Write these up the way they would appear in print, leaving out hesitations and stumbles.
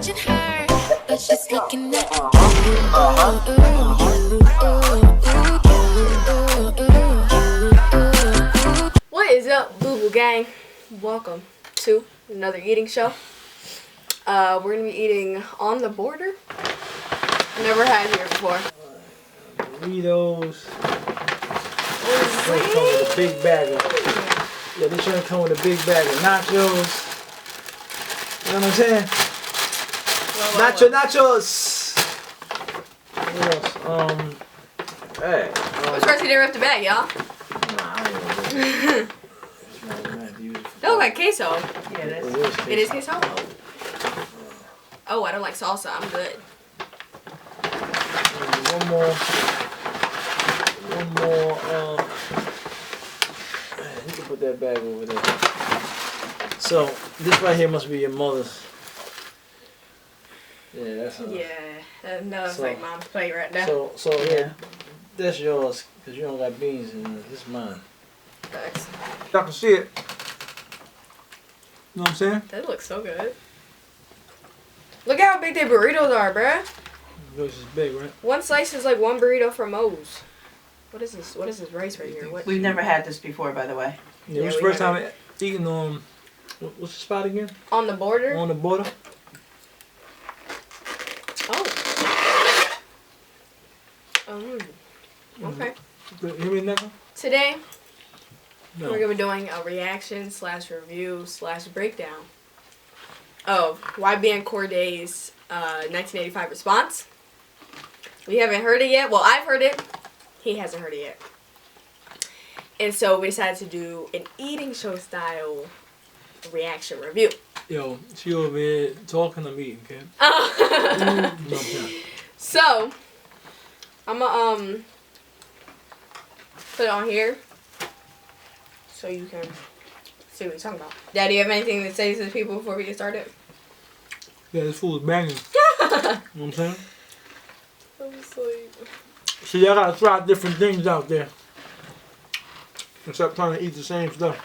touching her, but she's looking at you. What is up, Boo Boo Gang? Welcome to another eating show. We're gonna be eating on the border. Never had here before. Burritos. They come with a big bag of. Yeah, they trying to come with a big bag of nachos. You know what I'm saying? Nachos. What else? Hey. What's first? He didn't rip the bag, y'all. Nah, I ain't gonna do it. That looks like queso. Yeah, it is. It is queso? Oh, I don't like salsa. I'm good. One more. You can put that bag over there. So, this right here must be your mother's. Yeah, that's her. Yeah, that looks So- like mom's plate right now. So yeah, that's yours, because you don't got beans in it. This is mine. Thanks. Y'all can see it. You know what I'm saying? That looks so good. Look at how big their burritos are, bruh. Yours is big, right? One slice is like one burrito from Moe's. What is this? What is this rice right here? What? We've never had this before, by the way. Yeah, this we first never- time eating what's the spot again? On the border? On the border. Oh. Okay. Hear me, nigga? Today, No. we're going to be doing a reaction / review / breakdown of YBN Cordae's 1985 response. We haven't heard it yet. Well, I've heard it. He hasn't heard it yet. And so we decided to do an eating show style reaction review. Yo, she over here talking, I'm eating, okay? No, So, I'm gonna put it on here so you can see what he's talking about. Dad, do you have anything to say to the people before we get started? yeah, this food is banging. You know what I'm saying? I'm asleep. See, I gotta try different things out there. Except trying to eat the same stuff.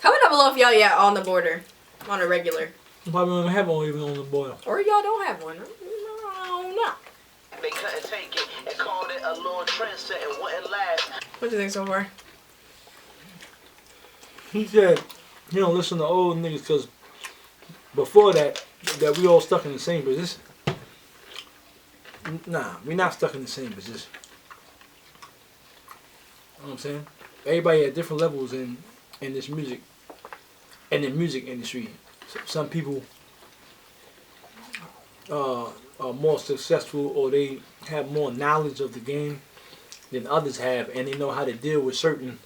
Comment down below if y'all on the border, on a regular. I probably don't have one even on the boil. Or y'all don't have one. I don't know. They couldn't take it and called it a little trendset and wouldn't last. What do you think so far? He said he don't listen to old niggas because before that we all stuck in the same position. Nah, we not stuck in the same position. You know what I'm saying? Everybody at different levels in this music, in the music industry. Some people are more successful or they have more knowledge of the game than others have, and they know how to deal with certain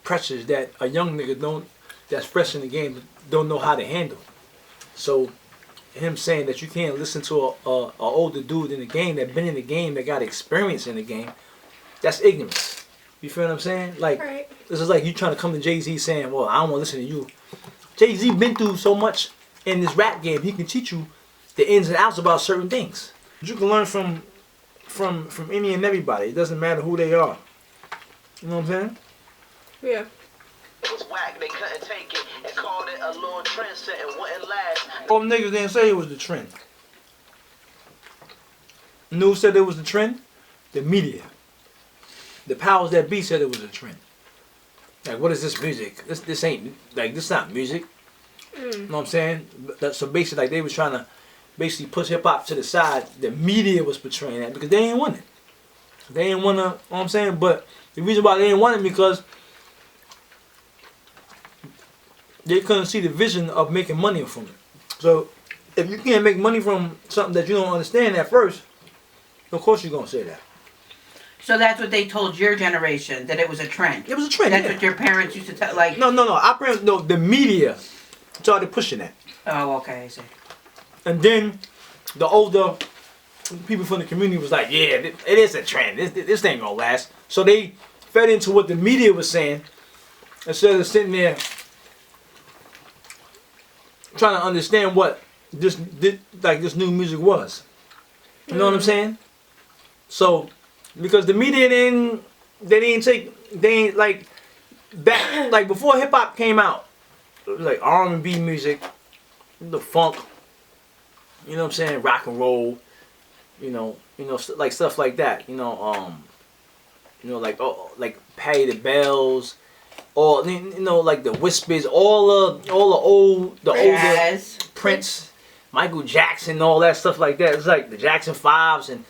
pressures that a young nigga that's fresh in the game don't know how to handle. So him saying that you can't listen to a older dude in the game that been in the game, that got experience in the game, that's ignorance. You feel what I'm saying? Like, Right. This is like you trying to come to Jay-Z saying, well, I don't want to listen to you. Jay-Z been through so much in this rap game, he can teach you the ins and outs about certain things. You can learn from any and everybody. It doesn't matter who they are. You know what I'm saying? Yeah. It was whack, they couldn't take it and called it a little trendset and wouldn't last. All them niggas didn't say it was the trend. You know who said it was the trend? The media. The powers that be said it was a trend. Like, what is this music? This ain't, like, this not music. You know what I'm saying? So basically, like, they was trying to basically push hip-hop to the side. The media was portraying that because they ain't want it. They ain't want to, you know what I'm saying? But the reason why they didn't want it because they couldn't see the vision of making money from it. So if you can't make money from something that you don't understand at first, of course you're going to say that. So that's what they told your generation, that it was a trend. It was a trend, That's yeah. what your parents used to tell, like... No, the media started pushing that. Oh, okay, I see. And then the older people from the community was like, yeah, it is a trend. This ain't going to last. So they fed into what the media was saying instead of sitting there trying to understand what this new music was. You know what I'm saying? So, because the media they ain't like back, like before hip hop came out, it was like R&B music, the funk. You know what I'm saying? Rock and roll. Like stuff like that. Like Pay the Bells, or like the Whispers, all the older Prince, Michael Jackson, all that stuff like that. It's like the Jackson 5s and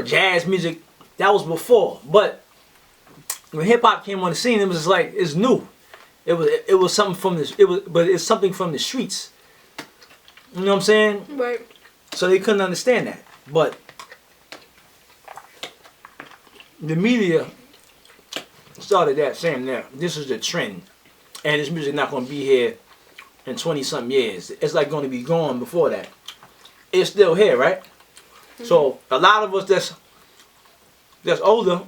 jazz music. That was before, but when hip hop came on the scene, it was just like it's new. It was something from this. But it's something from the streets. You know what I'm saying? Right. So they couldn't understand that, but the media started that saying that this is the trend, and this music not going to be here in 20-something years. It's like going to be gone before that. It's still here, right? Mm-hmm. So a lot of us that's older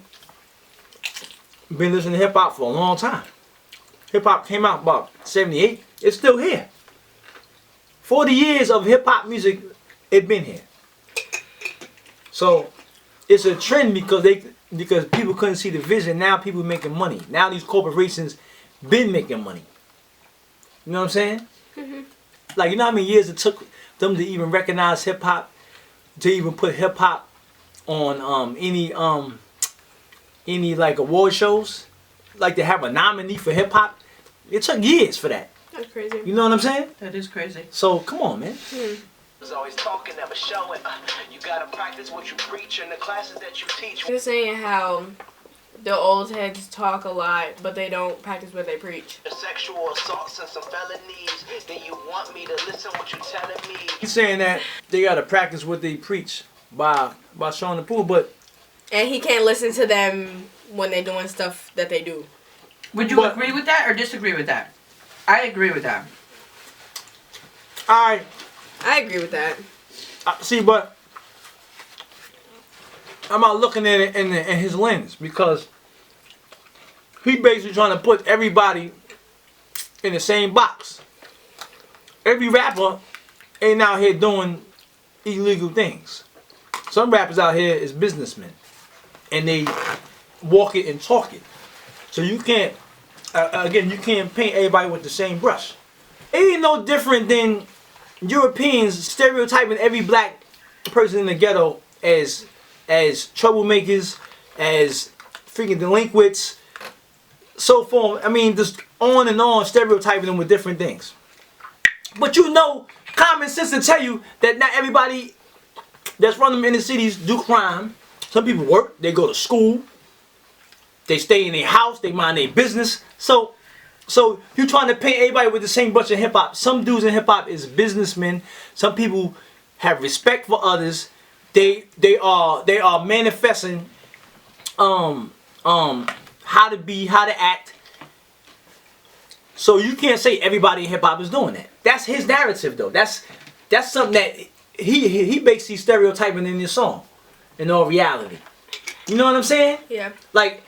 been listening to hip hop for a long time. Hip hop came out about 78. It's still here. 40 years of hip hop music, it been here. So it's a trend because people couldn't see the vision. Now people making money. Now these corporations been making money. You know what I'm saying? Mm-hmm. Like, you know how many years it took them to even recognize hip hop, to even put hip hop on any like award shows, like to have a nominee for hip hop. It took years for that. That's crazy. You know what I'm saying? That is crazy. So come on, man. Was always talking, never showing. You gotta practice what you preach in the classes that you teach. You're saying how the old heads talk a lot, but they don't practice what they preach. Sexual assaults and some felonies. Then you want me to listen what you telling me. He's saying that they gotta practice what they preach by showing the pool, but And he can't listen to them when they're doing stuff that they do. Would you agree with that or disagree with that? I agree with that. I agree with that. See, but I'm not looking at it in his lens, because he basically trying to put everybody in the same box. Every rapper ain't out here doing illegal things. Some rappers out here is businessmen, and they walk it and talk it. So you can't, you can't paint everybody with the same brush. It ain't no different than Europeans stereotyping every black person in the ghetto as troublemakers, as freaking delinquents, so forth. I mean, just on and on, stereotyping them with different things. But common sense to tell you that not everybody that's running in the cities do crime. Some people work, they go to school, they stay in their house, they mind their business. So you trying to paint everybody with the same bunch of hip hop. Some dudes in hip hop is businessmen. Some people have respect for others. They are manifesting how to be, how to act. So you can't say everybody in hip hop is doing that. That's his narrative though. That's something that he basically stereotyping in his song. In all reality. You know what I'm saying? Yeah. Like,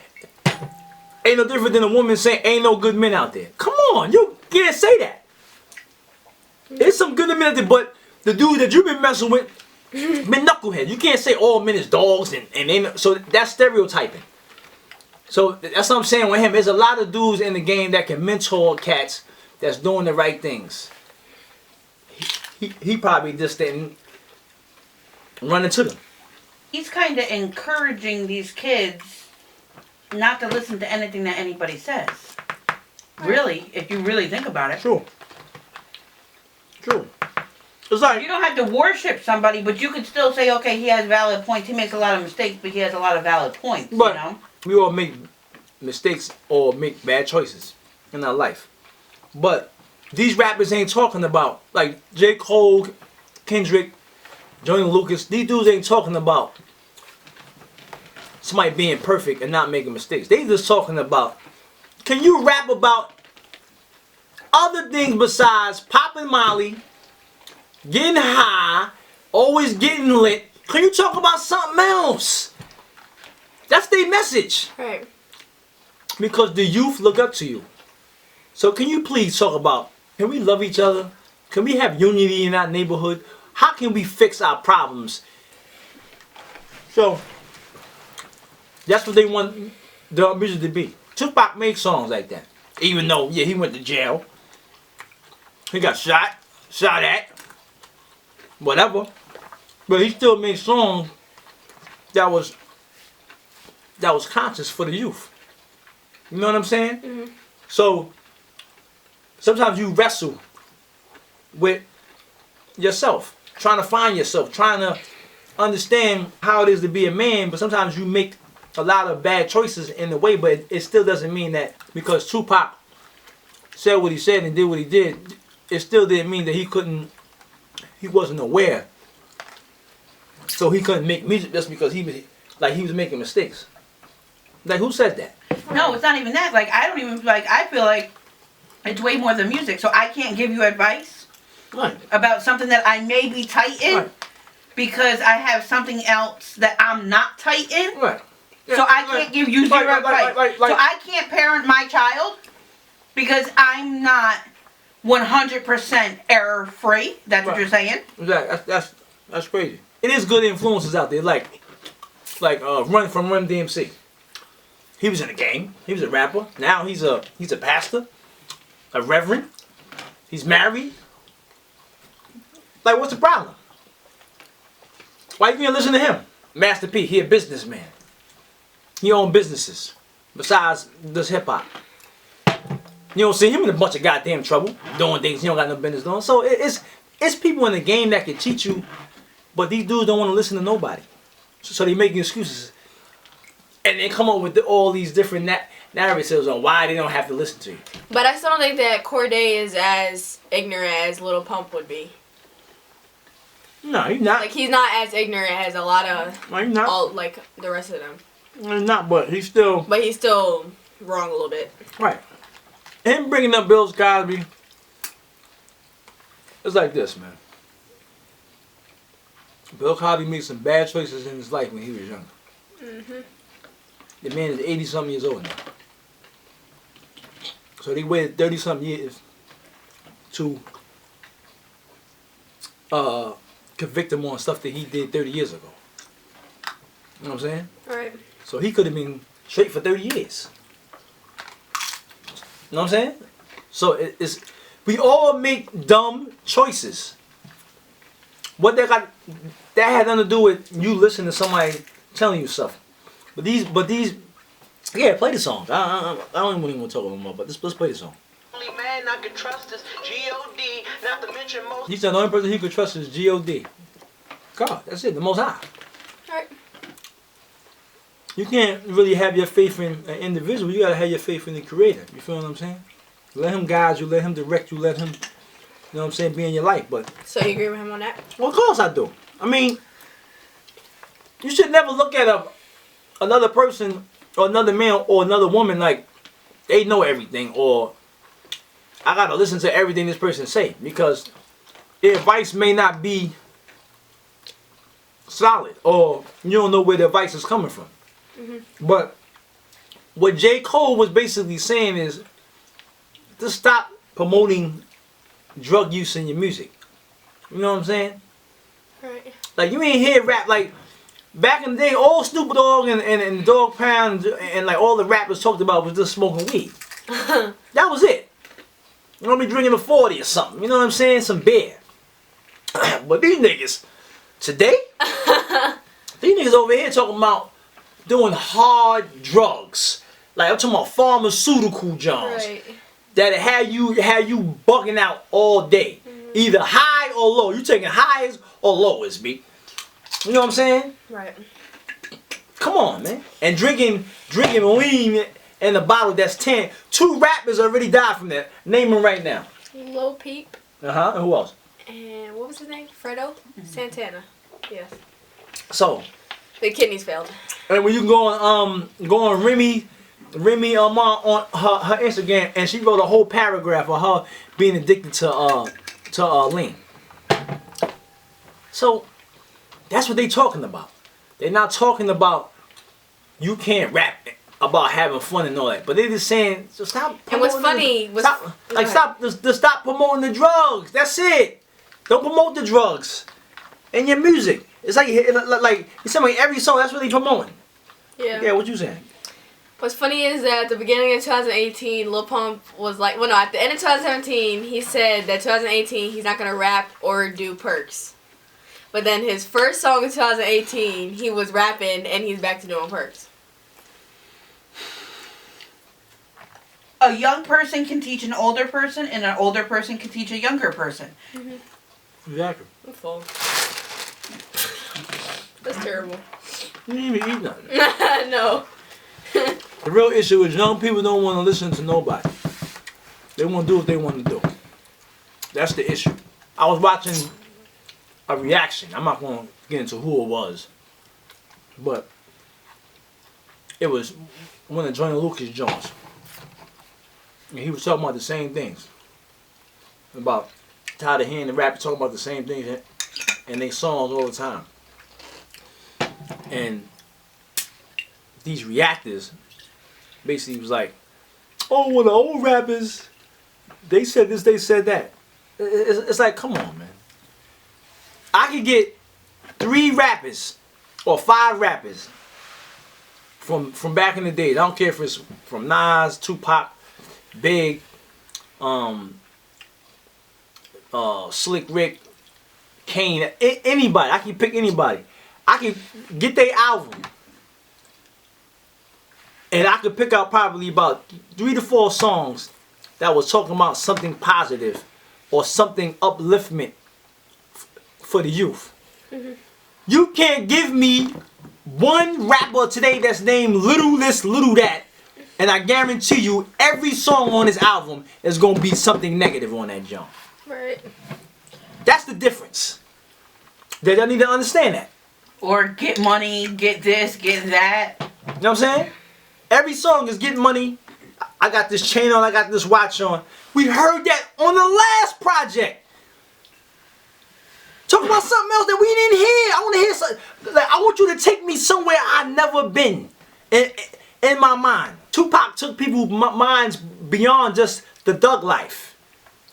ain't no different than a woman saying ain't no good men out there. Come on, you can't say that. There's some good men out there, but the dude that you've been messing with been knucklehead. You can't say all men is dogs and ain't, so that's stereotyping. So that's what I'm saying with him. There's a lot of dudes in the game that can mentor cats that's doing the right things. He probably just didn't run into them. He's kind of encouraging these kids not to listen to anything that anybody says. Really, if you really think about it. True. It's like, you don't have to worship somebody, but you could still say, okay, he has valid points. He makes a lot of mistakes, but he has a lot of valid points. But we all make mistakes or make bad choices in our life. But these rappers ain't talking about, like J. Cole, Kendrick, Joyner Lucas, these dudes ain't talking about somebody being perfect and not making mistakes. They just talking about, can you rap about other things besides popping Molly, getting high, always getting lit? Can you talk about something else? That's their message. Right. Because the youth look up to you. So can you please talk about, can we love each other? Can we have unity in our neighborhood? How can we fix our problems? So that's what they want the music to be. Tupac made songs like that. Even though, he went to jail. He got shot. shot at, whatever. But he still made songs that was conscious for the youth. You know what I'm saying? Mm-hmm. So sometimes you wrestle with yourself, trying to find yourself, trying to understand how it is to be a man, but sometimes you make a lot of bad choices in the way, but it still doesn't mean that because Tupac said what he said and did what he did, it still didn't mean that he wasn't aware. So he couldn't make music just because he was making mistakes. Like, who said that? No, it's not even that. Like, I don't even, like, I feel like it's way more than music. So I can't give you advice Right. about something that I may be tight in Right. because I have something else that I'm not tight in. Right. So I can't give you zero advice. So I can't parent my child because I'm not 100% error free. That's what Right. you're saying. Exactly. That's crazy. It is good influences out there, like Run DMC. He was in the game. He was a rapper. Now he's a pastor, a reverend. He's married. Like, what's the problem? Why you can't listen to him? Master P, he a businessman. He own businesses besides this hip hop. You don't see him in a bunch of goddamn trouble doing things he don't got no business doing. So it's people in the game that can teach you, but these dudes don't want to listen to nobody. So they making excuses, and they come up with all these different narratives on why they don't have to listen to you. But I still don't think that Cordae is as ignorant as Lil Pump would be. No, he's not. Like, he's not as ignorant as a lot of No, he's not. all, like, the rest of them. He's not, but he's still But he's still wrong a little bit. right. Him bringing up Bill Cosby. It's like this, man. Bill Cosby made some bad choices in his life when he was younger. Mm-hmm. The man is 80-something years old now. So they waited 30-something years to convict him on stuff that he did 30 years ago. You know what I'm saying? Alright. So he could have been straight for 30 years. You know what I'm saying? So it's we all make dumb choices. What that had nothing to do with you listening to somebody telling you stuff. But these, yeah, play the songs. I don't even want to talk about, but let's play the song. Only man I can trust is G.O.D. Not to mention most. He said the only person he could trust is G.O.D. God, that's it, the Most High. Alright. You can't really have your faith in an individual. You gotta have your faith in the Creator. You feel what I'm saying? Let Him guide you. Let Him direct you. Let Him, you know what I'm saying, be in your life. But So you agree with him on that? well, of course I do. I mean, you should never look at another person or another man or another woman like they know everything, or I gotta listen to everything this person say, because their advice may not be solid, or you don't know where the advice is coming from. Mm-hmm. But what J. Cole was basically saying is to stop promoting drug use in your music. You know what I'm saying? Right. Like, you ain't hear rap like back in the day. All Snoop Dogg and Dogg Pound and like all the rappers talked about was just smoking weed. That was it. You know, be drinking a 40 or something. You know what I'm saying? Some beer. But these niggas today, these niggas over here talking about doing hard drugs. Like, I'm talking about pharmaceutical jobs. Right. That had you bugging out all day. Either high or low. You taking highs or lows, B. You know what I'm saying? Right. Come on, man. And drinking lean in a bottle that's 10. 2 rappers already died from that. Name them right now. Lil Peep. Uh-huh. And who else? And what was his name? Fredo? Santana. Yes. So, The kidneys failed. and when you go on Remy on her Instagram, and she wrote a whole paragraph of her being addicted to lean. So that's what they talking about. They're not talking about you can't rap about having fun and all that, but they're just saying, so stop. And what's promoting funny was stop promoting the drugs. That's it. Don't promote the drugs in your music. It's like you said, like every song. That's what they promoting. Yeah. Yeah. What you saying? What's funny is that at the beginning of 2018, Lil Pump was like, well, no, at the end of 2017, he said that 2018 he's not gonna rap or do perks. But then his first song in 2018, he was rapping and he's back to doing perks. A young person can teach an older person, and an older person can teach a younger person. Exactly. I'm full. That's terrible. You didn't even eat nothing. No. The real issue is young people don't want to listen to nobody. They want to do what they want to do. That's the issue. I was watching a reaction. I'm not going to get into who it was. But it was one of Joyner Lucas Jones. And he was talking about the same things. About tired of hearing the rappers talk about the same things in their songs all the time. And these reactors basically was like, oh, well, the old rappers, they said this, they said that. It's like, come on, man. I could get 3 rappers or 5 rappers from back in the day. I don't care if it's from Nas, Tupac, Big, Slick Rick, Kane, anybody. I can pick anybody. I can get their album. And I could pick out probably about 3 to 4 songs that was talking about something positive or something upliftment for the youth. Mm-hmm. You can't give me one rapper today that's named Little This, Little That, and I guarantee you every song on his album is going to be something negative on that jump. Right. That's the difference. They don't need to understand that. Or get money, get this, get that. You know what I'm saying? Every song is getting money. I got this chain on, I got this watch on. We heard that on the last project. Talk about something else that we didn't hear. I want to hear something. Like, I want you to take me somewhere I've never been in my mind. Tupac took people's minds beyond just the thug life.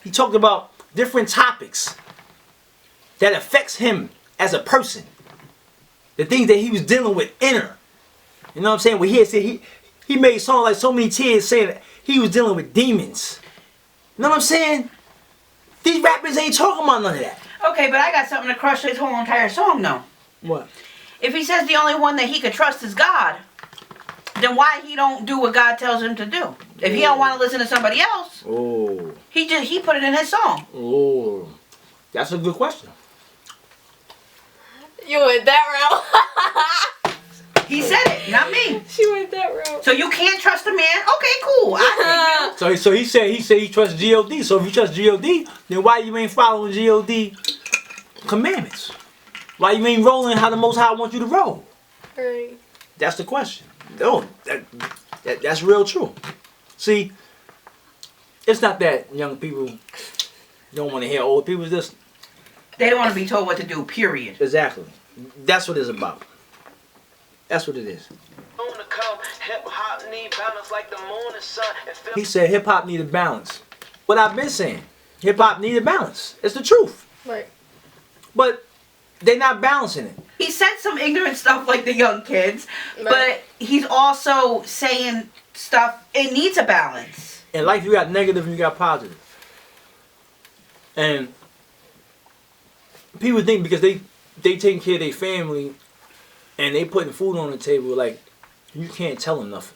He talked about different topics that affects him as a person. The things that he was dealing with inner. You know what I'm saying? Where he made songs like So Many Tears saying that he was dealing with demons. You know what I'm saying? These rappers ain't talking about none of that. Okay, but I got something to crush his whole entire song, though. What? If he says the only one that he could trust is God, then why he don't do what God tells him to do? If he don't want to listen to somebody else, he put it in his song. Oh, that's a good question. You went that route. He said it, not me. She went that route. So you can't trust a man? Okay, cool. I think you. So he said he trusts G.O.D. So if you trust G.O.D., then why you ain't following G.O.D. commandments? Why you ain't rolling how the Most High wants you to roll? Right. That's the question. Oh, that's real true. See, it's not that young people don't want to hear old people. It's just they don't want to be told what to do, period. Exactly. That's what it's about. That's what it is. He said hip hop needed balance. What I've been saying, hip hop needed balance. It's the truth. Right. But they're not balancing it. He said some ignorant stuff like the young kids, right. But he's also saying stuff, it needs a balance. In life you got negative and you got positive. And people think because they taking care of their family and they putting food on the table, like, you can't tell them nothing.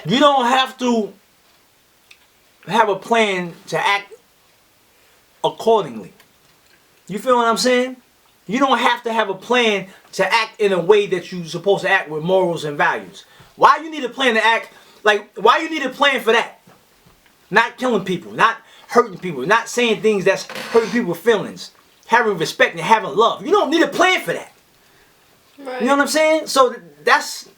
You don't have to have a plan to act accordingly. You feel what I'm saying? You don't have to have a plan to act in a way that you're supposed to act with morals and values. Why you need a plan to act, like, why you need a plan for that? Not killing people, not hurting people, not saying things that's hurting people's feelings. Having respect and having love. You don't need a plan for that. Right. You know what I'm saying? So that's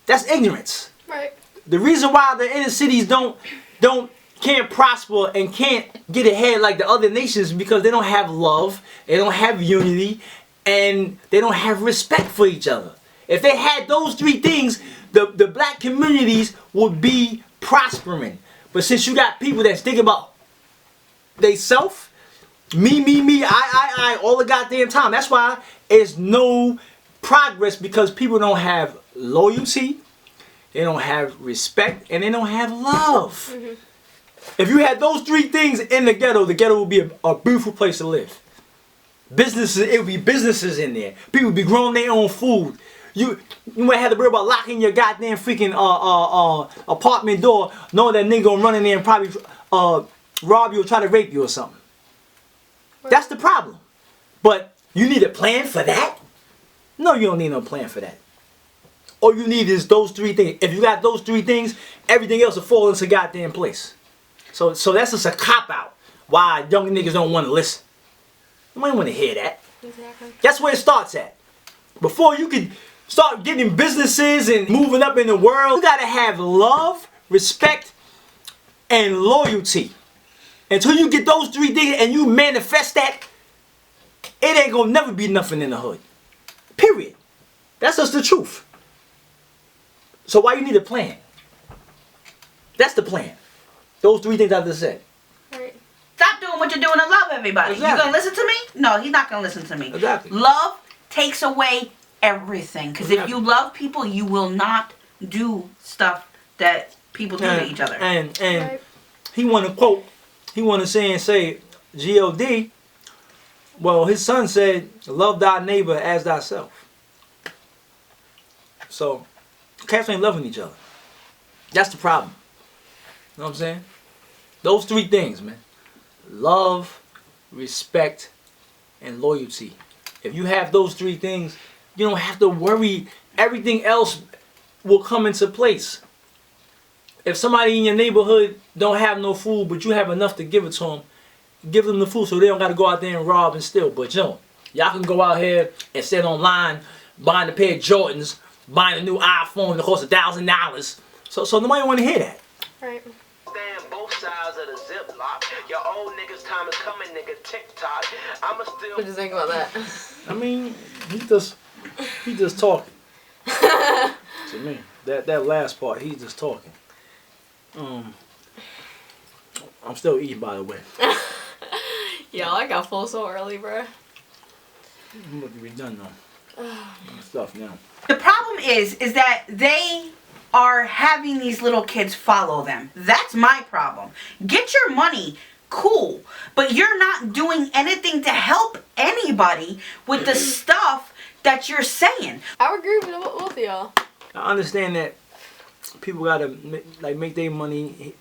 ignorance. Right. The reason why the inner cities can't prosper and can't get ahead like the other nations is because they don't have love, they don't have unity, and they don't have respect for each other. If they had those 3 things, the black communities would be prospering. But since you got people that's thinking about they self, me, I, all the goddamn time. That's why there's no progress, because people don't have loyalty, they don't have respect, and they don't have love. If you had those three things in the ghetto would be a beautiful place to live. Businesses, it would be businesses in there. People would be growing their own food. You might have to worry about locking your goddamn freaking apartment door, knowing that nigga gonna run in there and probably rob you or try to rape you or something. That's the problem. But you need a plan for that? No, you don't need no plan for that. All you need is those three things. If you got those three things, everything else will fall into goddamn place. So that's just a cop-out. Why young niggas don't want to listen. Nobody want to hear that. Exactly. That's where it starts at. Before you can start getting businesses and moving up in the world, you gotta have love, respect, and loyalty. Until you get those three things and you manifest that, it ain't gonna never be nothing in the hood. Period. That's just the truth. So why you need a plan? That's the plan. Those three things I just said. Right. Stop doing what you're doing and love everybody. Exactly. You gonna listen to me? No, he's not gonna listen to me. Exactly. Love takes away everything. Because if Exactly. you love people, you will not do stuff that people do to each other. And Right. he want to quote, he want to say G-O-D. Well, his son said, love thy neighbor as thyself. So, cats ain't loving each other. That's the problem. You know what I'm saying? Those three things, man. Love, respect, and loyalty. If you have those three things, you don't have to worry. Everything else will come into place. If somebody in your neighborhood don't have no food, but you have enough to give it to them, give them the food so they don't got to go out there and rob and steal. But y'all can go out here and stand online, buying a pair of Jordans, buying a new iPhone that costs $1,000. So nobody want to hear that. Right. Stand both sides of the zip lock. Your old niggas' time is coming, nigga. TikTok. I'ma still. What do you think about that? I mean, he just talking. To me, that last part, he's just talking. I'm still eating, by the way. Yo, I got full so early, bro. I'm looking to be done though. Stuff now. The problem is that they are having these little kids follow them. That's my problem. Get your money, cool, but you're not doing anything to help anybody with the stuff that you're saying. I would agree with both of y'all. I understand that people gotta make their money.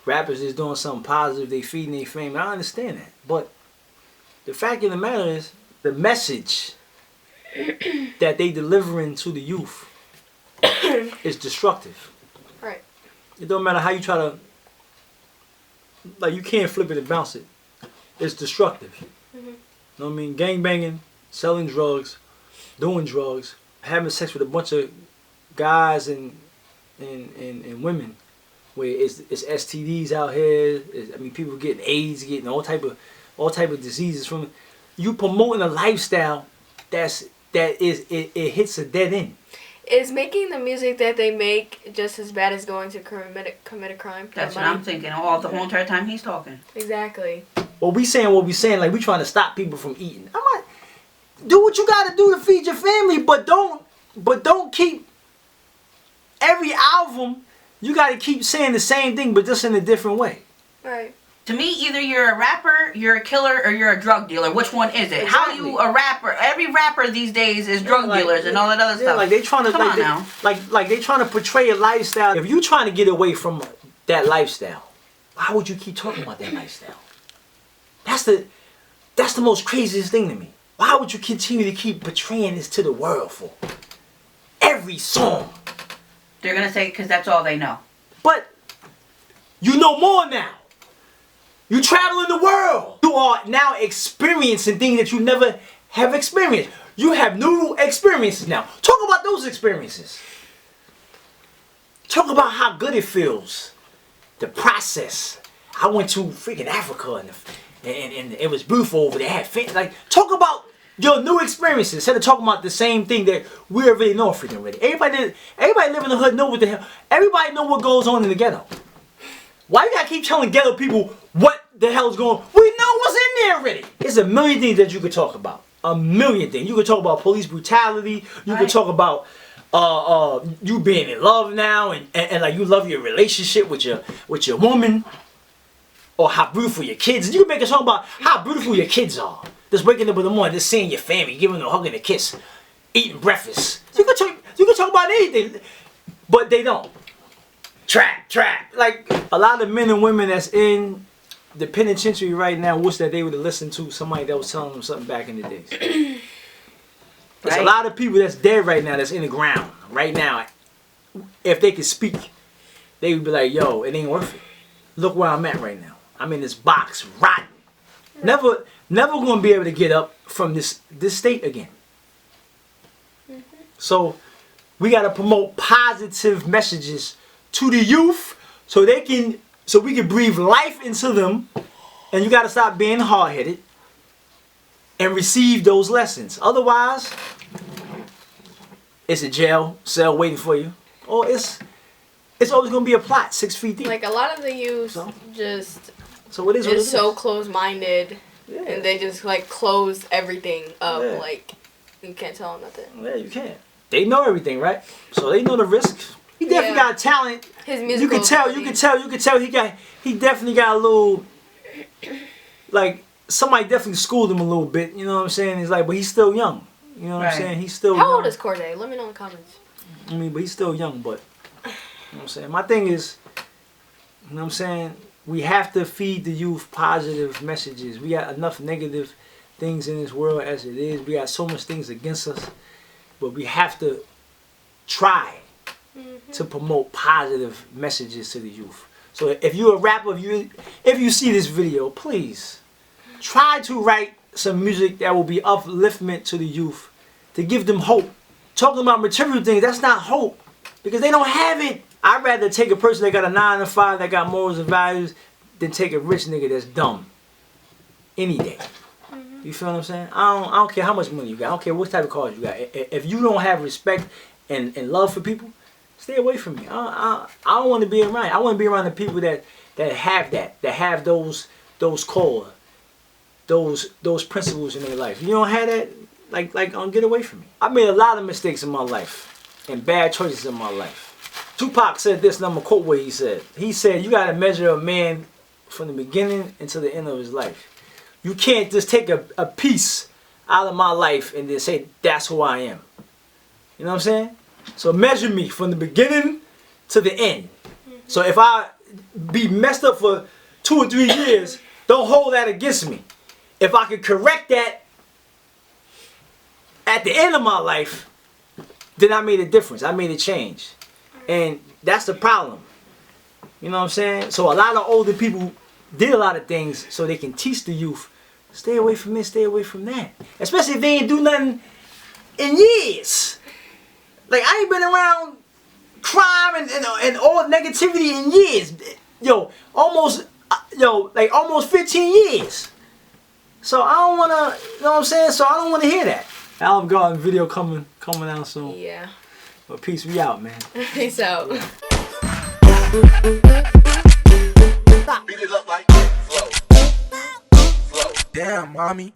Rappers is doing something positive. They feeding their fame. I understand that, but the fact of the matter is the message that they delivering to the youth is destructive. Right. It don't matter how you try to, you can't flip it and bounce it. It's destructive. You know what I mean? Gangbanging, selling drugs, doing drugs, having sex with a bunch of guys and women, where it's STDs out here. People getting AIDS, getting all type of diseases from it. You promoting a lifestyle that hits a dead end. Is making the music that they make just as bad as going to commit a crime? That's what I'm thinking. The whole entire time he's talking. Exactly. Well, we saying what we saying, like we trying to stop people from eating. I'm like, do what you gotta do to feed your family, but don't keep every album. You gotta keep saying the same thing, but just in a different way. Right. To me, either you're a rapper, you're a killer, or you're a drug dealer. Which one is it? Exactly. How you a rapper? Every rapper these days is drug dealers and all that other stuff. Like they trying to like they trying to portray a lifestyle. If you trying to get away from that lifestyle, why would you keep talking about that lifestyle? That's the most craziest thing to me. Why would you continue to keep portraying this to the world for? Every song. They're gonna say because that's all they know. But you know more now. You travel in the world. You are now experiencing things that you never have experienced. You have new experiences now. Talk about those experiences. Talk about how good it feels. The process. I went to freaking Africa and it was beautiful over there. Talk about your new experiences instead of talking about the same thing that we already know freaking already. Everybody live in the hood know what the hell. Everybody know what goes on in the ghetto. Why you gotta keep telling ghetto people what the hell's going on? We know what's in there already. There's a million things that you could talk about. A million things. You could talk about police brutality. You could talk about you being in love now and like you love your relationship with your woman, or how beautiful your kids. You can make a song about how beautiful your kids are. Just waking up in the morning, just seeing your family, giving them a hug and a kiss, eating breakfast. You can talk about anything, but they don't. Trap. Like a lot of men and women that's in the penitentiary right now wish that they would have listened to somebody that was telling them something back in the days. There's a lot of people that's dead right now that's in the ground right now. If they could speak, they would be like, yo, it ain't worth it. Look where I'm at right now. I'm in this box, rotten. Never gonna be able to get up from this state again. So we gotta promote positive messages to the youth so we can breathe life into them, and you gotta stop being hard-headed and receive those lessons. Otherwise, it's a jail cell waiting for you, or it's always gonna be a plot 6 feet deep. Like a lot of the youth So it is so close-minded, and they just like close everything up. Yeah. Like you can't tell them nothing. Yeah, you can't. They know everything, right? So they know the risks. He definitely got talent. His musical You can tell. He definitely got a little, like somebody definitely schooled him a little bit. You know what I'm saying? He's like, but he's still young. You know what I'm saying? He's still. How young. old is Cordae? Let me know in the comments. I mean, but he's still young. But you know what I'm saying? My thing is, you know what I'm saying? We have to feed the youth positive messages. We got enough negative things in this world as it is. We got so much things against us, but we have to try to promote positive messages to the youth. So if you're a rapper, if you see this video, please try to write some music that will be upliftment to the youth, to give them hope. Talking about material things, that's not hope, because they don't have it. I'd rather take a person that got a 9 to 5 that got morals and values than take a rich nigga that's dumb. Any day. You feel what I'm saying? I don't care how much money you got. I don't care what type of cars you got. If you don't have respect and love for people, stay away from me. I don't want to be around. I want to be around the people that have that have those core, those principles in their life. You don't have that, like get away from me. I made a lot of mistakes in my life and bad choices in my life. Tupac said this, and I'm gonna quote what he said. He said, "You gotta measure a man from the beginning until the end of his life. You can't just take a piece out of my life and then say that's who I am." You know what I'm saying? So measure me from the beginning to the end. So if I be messed up for 2 or 3 years, don't hold that against me. If I could correct that at the end of my life, then I made a difference. I made a change. And that's the problem. You know what I'm saying? So a lot of older people did a lot of things so they can teach the youth, stay away from this, stay away from that. Especially if they ain't do nothing in years. Like, I ain't been around crime and all negativity in years. Almost 15 years. So I don't want to, you know what I'm saying? So I don't want to hear that. Olive Garden video coming out soon. Yeah. But peace, we out, man. Peace out. Beat it up like flow. Damn, mommy.